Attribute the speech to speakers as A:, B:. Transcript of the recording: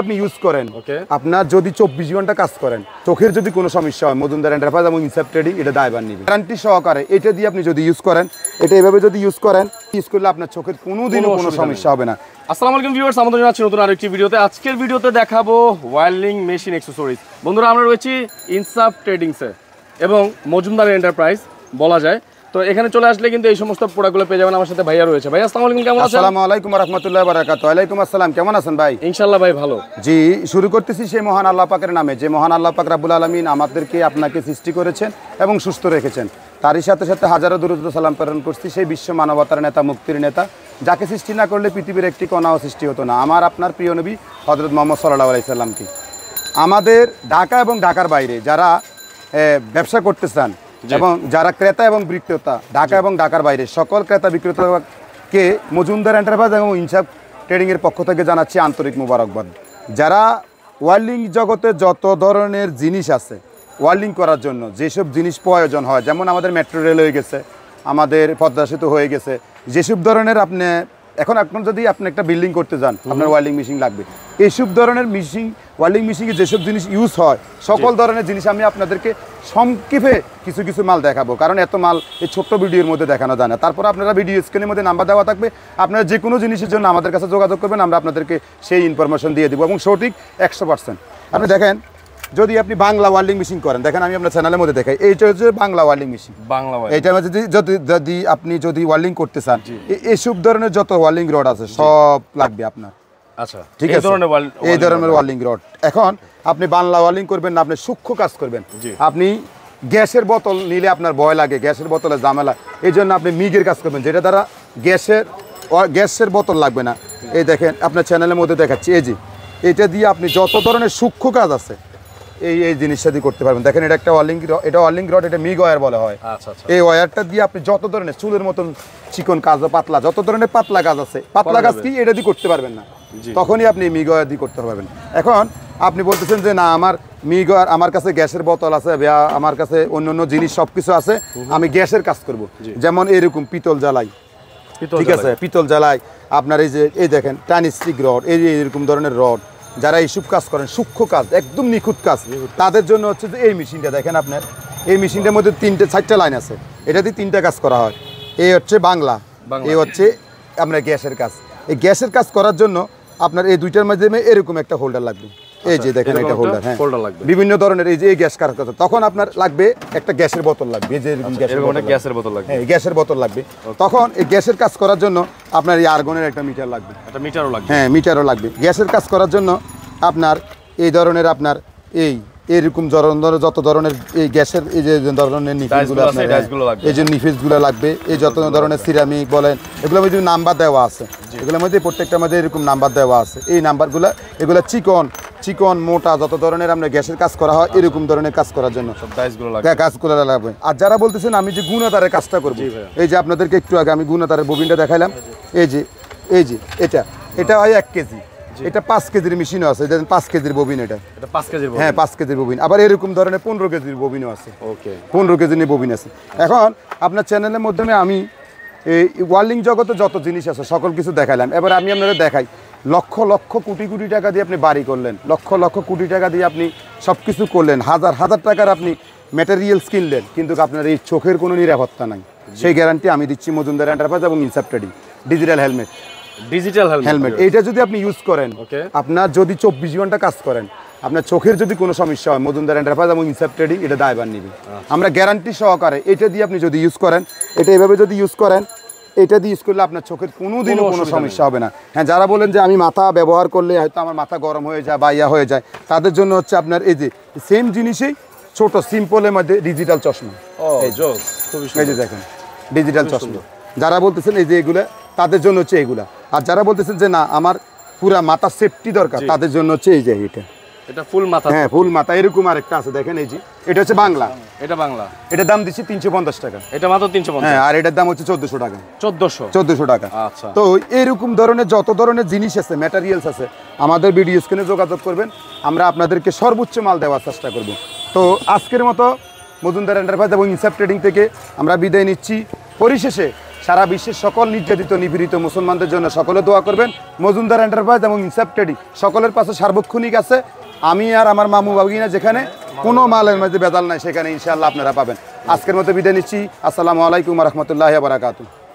A: আপনি ইউজ করেন আপনার যদি 24 ঘন্টা কাজ করেন চোখের যদি কোনো সমস্যা হয় মজুমদার এন্টারপ্রাইজ এবং ইনসাফ ট্রেডিং এটা দায়ভার নেবে গ্যারান্টি সহকারে। এটা দিয়ে আপনি যদি ইউজ করেন এটা এভাবে যদি ইউজ করলে আপনার চোখের কোনোদিনও কোনো সমস্যা হবে না।
B: আসসালামু আলাইকুম ভিউয়ার্স, আমাদের জানাচ্ছি নতুন আরেকটি ভিডিওতে। আজকের ভিডিওতে দেখাবো ওয়্যারলিং মেশিন অ্যাকসেসরিজ। বন্ধুরা, আমরা রয়েছি ইনসাফ ট্রেডিংসে এবং মজুমদার এন্টারপ্রাইজ বলা যায়। তো এখানে চলে আসলে কিন্তু এই সমস্ত প্রোডাক্টগুলো পেয়ে যাবেন। আমার সাথে ভাইয়া রয়েছে। ভাই আসসালামু আলাইকুম, কেমন আছেন?
A: আসসালামু আলাইকুম ওয়া রাহমাতুল্লাহি ওয়া বারাকাতুহু। ওয়া আলাইকুম আসসালাম, কেমন আছেন ভাই?
B: ইনশাআল্লাহ ভাই ভালো।
A: জি, শুরু করতেছি সেই মহান আল্লাহ পাকের নামে, যে মহান আল্লাহ পাক রব্বুল আলামিন আমাদেরকে আপনাকে সৃষ্টি করেছেন এবং সুস্থ রেখেছেন। তারই সাথে সাথে হাজারো দরুদ ও সালাম প্রেরণ করছি সেই বিশ্ব মানবতার নেতা, মুক্তির নেতা, যাকে সৃষ্টি না করলে পৃথিবীর একটি কণাও সৃষ্টি হতো না, আমার আপনার প্রিয় নবী হযরত মুহাম্মদ সাল্লাল্লাহু আলাইহি সাল্লামকে। আমাদের ঢাকা এবং ঢাকার বাইরে যারা ব্যবসা করতে চান এবং যারা ক্রেতা এবং বিক্রেতা ঢাকা এবং ঢাকার বাইরে সকল ক্রেতা বিক্রেতাকে মজুমদার এন্টারপ্রাইজ এবং ইনসাফ ট্রেডিংয়ের পক্ষ থেকে জানাচ্ছি আন্তরিক মোবারকবাদ। যারা ওয়্যারলিং জগতে যত ধরনের জিনিস আছে ওয়্যারলিং করার জন্য যেসব জিনিস প্রয়োজন হয়, যেমন আমাদের মেট্রো রেল হয়ে গেছে, আমাদের পদ্মা সেতু হয়ে গেছে, যেসব ধরনের এখন যদি আপনি একটা বিল্ডিং করতে যান আপনার ওয়্যারলিং মেশিন লাগবে। এইসব ধরনের ওয়্যারলিং মেশিনে যেসব জিনিস ইউজ হয় সকল ধরনের জিনিস আমি আপনাদেরকে সংক্ষেপে কিছু মাল দেখাবো, কারণ এত মাল এই ছোট্ট ভিডিওর মধ্যে দেখানো যায় না। তারপর আপনারা ভিডিও স্ক্রিনের মধ্যে নাম্বার দেওয়া থাকবে, আপনারা যে কোনো জিনিসের জন্য আমাদের কাছে যোগাযোগ করবেন, আমরা আপনাদেরকে সেই ইনফরমেশন দিয়ে দেবো এবং সঠিক 100%। আপনি দেখেন, যদি আপনি বাংলা ওয়্যারলিং মেশিন করেন, দেখেন আমি আপনার চ্যানেলের মধ্যে দেখাই, এইটা হচ্ছে বাংলা ওয়্যারলিং মেশিন। এইটার মধ্যে যদি ওয়্যারলিং করতে চান এইসব ধরনের যত ওয়্যারলিং রড আছে সব লাগবে আপনার।
B: আচ্ছা,
A: ঠিক আছে, এই ধরনের ওয়্যারলিং রড। এখন আপনি বাংলা ওয়্যারলিং করবেন না, আপনি সূক্ষ্ম কাজ করবেন। আপনি গ্যাসের বোতল নিলে আপনার ভয় লাগে, গ্যাসের বোতলের ঝামেলা, এই জন্য আপনি মিগের কাজ করবেন, যেটা দ্বারা গ্যাসের বোতল লাগবে না। এই দেখেন আপনার চ্যানেলের মধ্যে দেখাচ্ছি, এই যে এটা দিয়ে আপনি যত ধরনের সূক্ষ্ম কাজ আছে এই জিনিসটা দিয়ে করতে পারবেন। দেখেন এটা একটা ওয়্যারলিং রড, এটা মিগ ওয়্যার বলা হয়। এই ওয়্যারটা দিয়ে আপনি যত ধরনের চুলের মতন চিকন কাজ, পাতলা যত ধরনের পাতলা কাজ আছে, পাতলা কাজ কি এটা দিয়ে করতে পারবেন না, তখনই আপনি মিগ ওয়্যার দিয়ে করতে পারবেন। এখন আপনি বলতেছেন যে না, আমার মিগ ওয়্যার, আমার কাছে গ্যাসের বোতল আছে, আমার কাছে অন্য জিনিস সবকিছু আছে, আমি গ্যাসের কাজ করব। যেমন এরকম পিতল জ্বালাই, ঠিক আছে, পিতল জ্বালাই আপনার এই দেখেন টানি স্টিক রড, এরকম ধরনের রড, যারা এইসব কাজ করেন সূক্ষ্ম কাজ, একদম নিখুঁত কাজ, তাদের জন্য হচ্ছে যে এই মেশিনটা দেখেন আপনার, এই মেশিনটার মধ্যে 4টা লাইন আছে, এটা দিয়ে 3টা কাজ করা হয়। এই হচ্ছে বাংলা, এই হচ্ছে আপনার গ্যাসের কাজ। এই গ্যাসের কাজ করার জন্য আপনার এই দুইটার মাধ্যমে এরকম একটা হোল্ডার লাগবে। এই যে দেখেন এটা হোল্ডার, হ্যাঁ, বিভিন্ন ধরনের এই যে গ্যাস কাজ করতে, তখন আপনার লাগবে একটা গ্যাসের বোতল লাগবে, এই যে এরকম গ্যাসের বোতল লাগবে, হ্যাঁ গ্যাসের বোতল লাগবে। তখন এই গ্যাসের কাজ করার জন্য আপনার এই আর্গনের একটা মিটার লাগবে, হ্যাঁ মিটারও লাগবে। গ্যাসের কাজ করার জন্য আপনার এই ধরনের আপনার এইরকম যত ধরনের এই গ্যাসের এই যে ধরনের নিফেজগুলো আপনার, এই যে নিফেজগুলো লাগবে, এই যত ধরনের সিরামিক বলেন, এগুলোর মধ্যে নাম্বার দেওয়া আছে, এগুলোর মধ্যে প্রত্যেকটার মধ্যে এরকম নাম্বার দেওয়া আছে। এই নাম্বারগুলো এগুলো চিকন মোটা যত ধরনের আমরা গ্যাসের কাজ করা হয় এরকম ধরনের কাজ করার জন্য কাজগুলো লাগবে। আর যারা বলতেছেন আমি যে গুণাতারের কাজটা করবো, এই যে আপনাদেরকে একটু আগে আমি গুণাতারের ববিনটা দেখাইলাম, এই যে এটা হয় 1 কেজি, এটা 5 কেজির মেশিনও আছে, 5 কেজির ববিন, এটা 5 কেজির, হ্যাঁ 5 কেজির ববিন। আবার এরকম ধরনের 15 কেজির ববিনও আছে, 15 কেজির ববিন আছে। এখন আপনার চ্যানেলের মাধ্যমে আমি এই ওয়্যারলিং জগতে যত জিনিস আছে সকল কিছু দেখাইলাম। এবার আমি আপনাদের দেখাই, লক্ষ কোটি টাকা দিয়ে আপনি বাড়ি করলেন, লক্ষ কোটি টাকা দিয়ে আপনি সব কিছু করলেন, হাজার টাকার আপনি ম্যাটেরিয়ালস কিনলেন, কিন্তু আপনার এই চোখের কোনো নিরাপত্তা নাই। সেই গ্যারান্টি আমি দিচ্ছি মজুমদার এন্টারপ্রাইজ এবং ইনসাফ ট্রেডিং। ডিজিটাল হেলমেট এইটা যদি আপনি ইউজ করেন, আপনার যদি 24 ঘন্টা কাজ করেন, আপনার চোখের যদি কোনো সমস্যা হয় মজুমদার এন্টারপ্রাইজ এবং ইনসাফ ট্রেডিং এটা দায়ভার নেবে। আমরা গ্যারান্টি সহকারে এটা দিয়ে আপনি যদি ইউজ করেন, এটা এভাবে যদি ইউজ করেন, এটা দিয়ে ইউজ করলে আপনার চোখের কোনোদিনও কোনো সমস্যা হবে না। হ্যাঁ, যারা বলেন যে আমি মাথা ব্যবহার করলে হয়তো আমার মাথা গরম হয়ে যায় বা ইয়া হয়ে যায়, তাদের জন্য হচ্ছে আপনার এই যে সেম জিনিসেই ছোট সিম্পলের মধ্যে ডিজিটাল চশমা, এই যে দেখেন ডিজিটাল চশমা। যারা বলতেছেন এই যে এগুলা, তাদের জন্য হচ্ছে এগুলা। আর যারা বলতেছেন যে না আমার পুরা মাথা সেফটি দরকার, তাদের জন্য হচ্ছে এই যে এটা ফুল মাথা, হ্যাঁ ফুল মাথা। এরকম আরেকটা আছে দেখেন, এই যে এটা হচ্ছে বাংলা, এটার দাম দিচ্ছি 350 টাকা, এটা মাত্র 350, হ্যাঁ, আর এটার দাম হচ্ছে 1400 টাকা, 1400 টাকা। আচ্ছা, তো এরকম ধরনের যত ধরনের জিনিস আছে, ম্যাটেরিয়ালস আছে, আমাদের ভিডিও স্ক্রিনে যোগাযোগ করবেন, আমরা আপনাদেরকে সর্বোচ্চ মাল দেওয়ার চেষ্টা করব। তো আজকের মতো মজুমদার এন্টারপ্রাইজ এবং ইনসাফ ট্রেডিং থেকে আমরা বিদায় নিচ্ছি। পরিশেষে সারা বিশ্বের সকল নির্যাতিত নিপীড়িত মুসলমানদের জন্য সকলে দোয়া করবেন। মজুমদার এন্টারপ্রাইজ এবং ইনসাফ ট্রেডিং সকলের পাশে সার্বক্ষণিক আছে। আমি আর আমার মামু বাবুগিনা যেখানে কোনো মালের মধ্যে বেদাল নাই, সেখানে ইনশাআল্লাহ আপনারা পাবেন। আজকের মতো বিদায় নিচ্ছি। আসসালামু আলাইকুম ওয়া রাহমাতুল্লাহি ওয়া বারাকাতুহু।